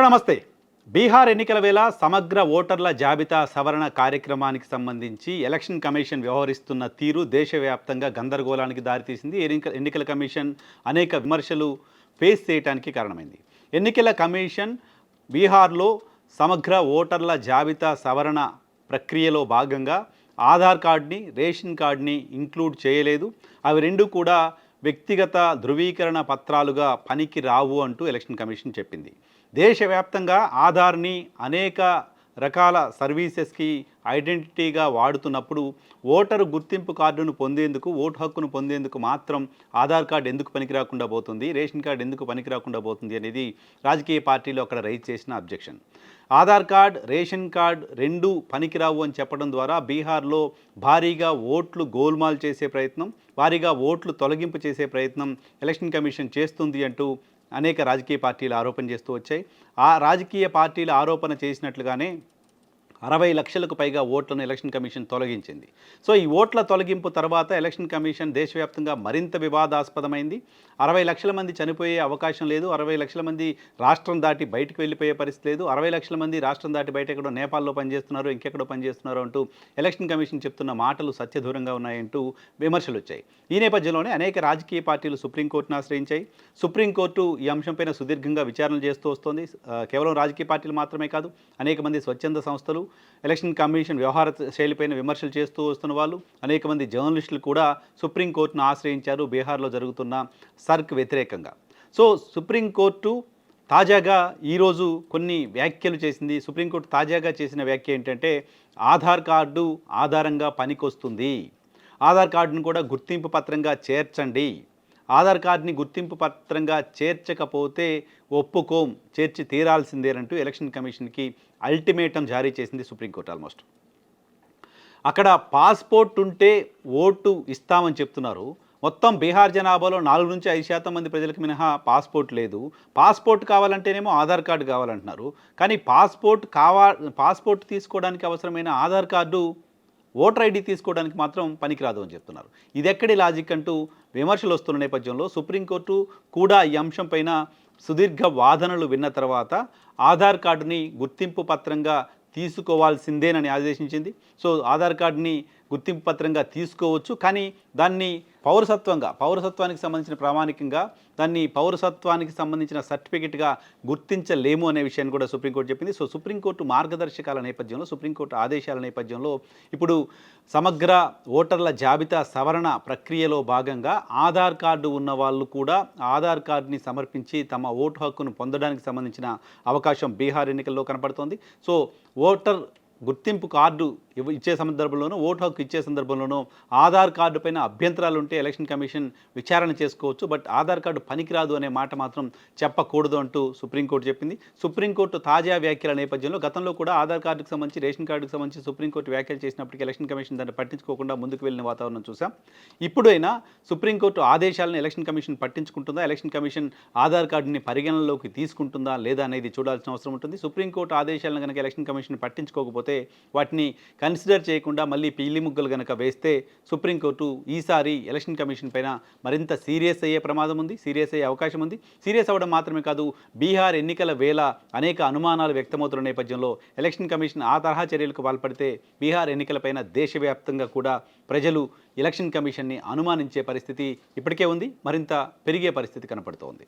నమస్తే. బీహార్ ఎన్నికల వేళ సమగ్ర ఓటర్ల జాబితా సవరణ కార్యక్రమానికి సంబంధించి ఎలక్షన్ కమిషన్ వ్యవహరిస్తున్న తీరు దేశవ్యాప్తంగా గందరగోళానికి దారితీసింది. ఎన్నికల కమిషన్ అనేక విమర్శలు ఫేస్ చేయడానికి కారణమైంది. ఎన్నికల కమిషన్ బీహార్లో సమగ్ర ఓటర్ల జాబితా సవరణ ప్రక్రియలో భాగంగా ఆధార్ కార్డ్ని, రేషన్ కార్డ్ని ఇంక్లూడ్ చేయలేదు. అవి రెండు కూడా వ్యక్తిగత ధృవీకరణ పత్రాలుగా పనికి రావు అంటూ ఎలక్షన్ కమిషన్ చెప్పింది. దేశవ్యాప్తంగా ఆధార్ని అనేక రకాల సర్వీసెస్కి ఐడెంటిటీగా వాడుతున్నప్పుడు ఓటరు గుర్తింపు కార్డును పొందేందుకు, ఓటు హక్కును పొందేందుకు మాత్రం ఆధార్ కార్డు ఎందుకు పనికిరాకుండా పోతుంది, రేషన్ కార్డు ఎందుకు పనికిరాకుండా పోతుంది అనేది రాజకీయ పార్టీలు అక్కడ రైజ్ చేసిన objection. Aadhaar card, ration card రెండూ పనికిరావు అని చెప్పడం ద్వారా బీహార్లో భారీగా ఓట్లు గోల్మాల్ చేసే ప్రయత్నం, భారీగా ఓట్లు తొలగింపు చేసే ప్రయత్నం ఎలక్షన్ కమిషన్ చేస్తుంది అంటూ అనేక రాజకీయ పార్టీలు ఆరోపణ చేస్తూ వచ్చాయి. ఆ రాజకీయ పార్టీలు ఆరోపణ చేసినట్లుగానే 60 లక్షలకు పైగా ఓట్లను ఎలక్షన్ కమిషన్ తొలగించింది. సో ఈ ఓట్ల తొలగింపు తర్వాత ఎలక్షన్ కమిషన్ దేశవ్యాప్తంగా మరింత వివాదాస్పదమైంది. 60 లక్షల మంది చనిపోయే అవకాశం లేదు, 60 లక్షల మంది రాష్ట్రం దాటి బయటకు వెళ్ళిపోయే పరిస్థితి లేదు, 60 లక్షల మంది రాష్ట్రం దాటి బయట ఎక్కడో నేపాల్లో పనిచేస్తున్నారు, ఇంకెక్కడో పనిచేస్తున్నారు అంటూ ఎలక్షన్ కమిషన్ చెప్తున్న మాటలు సత్యదూరంగా ఉన్నాయంటూ విమర్శలు వచ్చాయి. ఈ నేపథ్యంలోనే అనేక రాజకీయ పార్టీలు సుప్రీంకోర్టును ఆశ్రయించాయి. సుప్రీంకోర్టు ఈ అంశంపైన సుదీర్ఘంగా విచారణ చేస్తూ వస్తోంది. కేవలం రాజకీయ పార్టీలు మాత్రమే కాదు, అనేక మంది స్వచ్ఛంద సంస్థలు, ఎలక్షన్ కమిషన్ వ్యవహార శైలిపైన విమర్శలు చేస్తూ వస్తున్న వాళ్ళు, అనేక మంది జర్నలిస్టులు కూడా సుప్రీంకోర్టును ఆశ్రయించారు బీహార్లో జరుగుతున్న సర్క్ వ్యతిరేకంగా. సో సుప్రీంకోర్టు తాజాగా ఈరోజు కొన్ని వ్యాఖ్యలు చేసింది. సుప్రీంకోర్టు తాజాగా చేసిన వ్యాఖ్య ఏంటంటే, ఆధార్ కార్డు ఆధారంగా పనికొస్తుంది, ఆధార్ కార్డును కూడా గుర్తింపు పత్రంగా చేర్చండి, ఆధార్ కార్డుని గుర్తింపు పత్రంగా చేర్చకపోతే ఒప్పుకోం, చేర్చి తీరాల్సిందేనంటూ ఎలక్షన్ కమిషన్కి అల్టిమేటం జారీ చేసింది సుప్రీంకోర్టు. ఆల్మోస్ట్ అక్కడ పాస్పోర్ట్ ఉంటే ఓటు ఇస్తామని చెప్తున్నారు. మొత్తం బీహార్ జనాభాలో 4 నుంచి 5% మంది ప్రజలకు మినహా పాస్పోర్ట్ లేదు. పాస్పోర్ట్ కావాలంటేనేమో ఆధార్ కార్డు కావాలంటున్నారు. కానీ పాస్పోర్ట్ తీసుకోవడానికి అవసరమైన ఆధార్ కార్డు, ఓటర్ ఐడి తీసుకోవడానికి మాత్రం పనికిరాదు అని చెప్తున్నారు. ఇది ఎక్కడి లాజిక్ అంటూ విమర్శలు వస్తున్న నేపథ్యంలో సుప్రీంకోర్టు కూడా ఈ అంశం పైన సుదీర్ఘ వాదనలు విన్న తర్వాత ఆధార్ కార్డుని గుర్తింపు పత్రంగా తీసుకోవాల్సిందేనని ఆదేశించింది. సో ఆధార్ కార్డుని గుర్తింపు పత్రంగా తీసుకోవచ్చు, కానీ దాన్ని పౌరసత్వానికి సంబంధించిన ప్రామాణికంగా దాన్ని పౌరసత్వానికి సంబంధించిన సర్టిఫికెట్గా గుర్తించలేము అనే విషయాన్ని కూడా సుప్రీంకోర్టు చెప్పింది. సో సుప్రీంకోర్టు మార్గదర్శకాల నేపథ్యంలో, సుప్రీంకోర్టు ఆదేశాల నేపథ్యంలో ఇప్పుడు సమగ్ర ఓటర్ల జాబితా సవరణ ప్రక్రియలో భాగంగా ఆధార్ కార్డు ఉన్న వాళ్ళు కూడా ఆధార్ కార్డుని సమర్పించి తమ ఓటు హక్కును పొందడానికి సంబంధించిన అవకాశం బీహార్ ఎన్నికల్లో కనపడుతోంది. సో ఓటర్ గుర్తింపు కార్డు ఇచ్చే సందర్భంలోనూ, ఓటు హక్కు ఇచ్చే సందర్భంలోనూ ఆధార్ కార్డు పైన అభ్యంతరాలు ఉంటే ఎలక్షన్ కమిషన్ విచారణ చేసుకోవచ్చు, బట్ ఆధార్ కార్డు పనికిరాదు అనే మాట మాత్రం చెప్పకూడదు అంటూ సుప్రీంకోర్టు చెప్పింది. సుప్రీంకోర్టు తాజా వ్యాఖ్యల నేపథ్యంలో గతంలో కూడా ఆధార్ కార్డుకు సంబంధించి, రేషన్ కార్డుకు సంబంధించి సుప్రీంకోర్టు వ్యాఖ్యలు చేసినప్పటికీ ఎలక్షన్ కమిషన్ దాన్ని పట్టించుకోకుండా ముందుకు వెళ్ళిన వాతావరణం చూసాం. ఇప్పుడైనా సుప్రీంకోర్టు ఆదేశాలను ఎలక్షన్ కమిషన్ పట్టించుకుంటుందా, ఎలక్షన్ కమిషన్ ఆధార్ కార్డుని పరిగణనలోకి తీసుకుంటుందా లేదా అనేది చూడాల్సిన అవసరం ఉంటుంది. సుప్రీంకోర్టు ఆదేశాలను కనుక ఎలక్షన్ కమిషన్ పట్టించుకోకపోతే వాటిని కన్సిడర్ చేయకుండా మళ్ళీ పిల్లి ముగ్గులు కనుక వేస్తే సుప్రీంకోర్టు ఈసారి ఎలక్షన్ కమిషన్ పైన మరింత సీరియస్ అయ్యే ప్రమాదం ఉంది, సీరియస్ అయ్యే అవకాశం ఉంది. సీరియస్ అవ్వడం మాత్రమే కాదు, బీహార్ ఎన్నికల వేళ అనేక అనుమానాలు వ్యక్తమవుతున్న నేపథ్యంలో ఎలక్షన్ కమిషన్ ఆ తరహా చర్యలకు పాల్పడితే బీహార్ ఎన్నికలపైన దేశవ్యాప్తంగా కూడా ప్రజలు ఎలక్షన్ కమిషన్ని అనుమానించే పరిస్థితి ఇప్పటికే ఉంది, మరింత పెరిగే పరిస్థితి కనపడుతోంది.